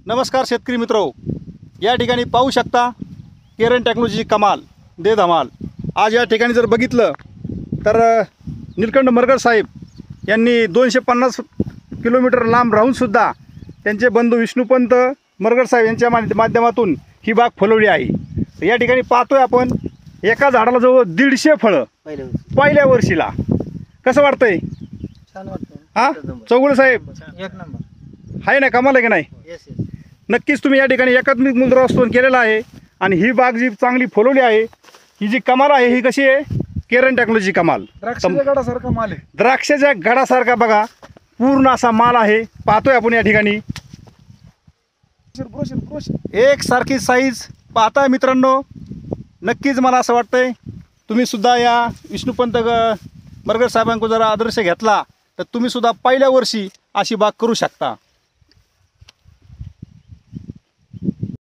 नमस्कार शेतकरी मित्रो, या ठिकाणी पाहू शकता केरन टेक्नॉलॉजी कमाल दे धमाल। आज या ठिकाणी जर बघितलं तर नीलकंठ मरगर साहेब यांनी 250 किलोमीटर लांब राहूनसुद्धा त्यांचे बंधू विष्णुपंत मरगर साहेब यांच्या माध्यमातून ही बाग फुलवली आहे। या ठिकाणी पाहतोय आपण एका झाडाला जवळ 150 फळं पहिल्या वर्षीला। कसं वाटतंय? छान वाटतं। हां चौगुले साहेब, एक नंबर आहे ना, कमाल आहे की नाही? येस नक्कीच तुम्ही या ठिकाणी एकात्मिक मूलद्रव्यस्थापन केलेलं आहे आणि ही बाग जी चांगली फुलवली आहे, ही जी कमाल आहे ही कशी आहे? केरन टेक्नॉलॉजी कमाल। द्राक्षाच्या गडासारखा माल आहे। द्राक्षाच्या गडासारखा बघा पूर्ण असा माल आहे। पाहतोय आपण या ठिकाणी एक सारखी साईज पाहताय मित्रांनो। नक्कीच मला असं वाटतंय तुम्ही सुद्धा या विष्णुपंत मरगर साहेबांकडून जरा आदर्श घेतला तर तुम्ही सुद्धा पहिल्या वर्षी अशी बाग करू शकता।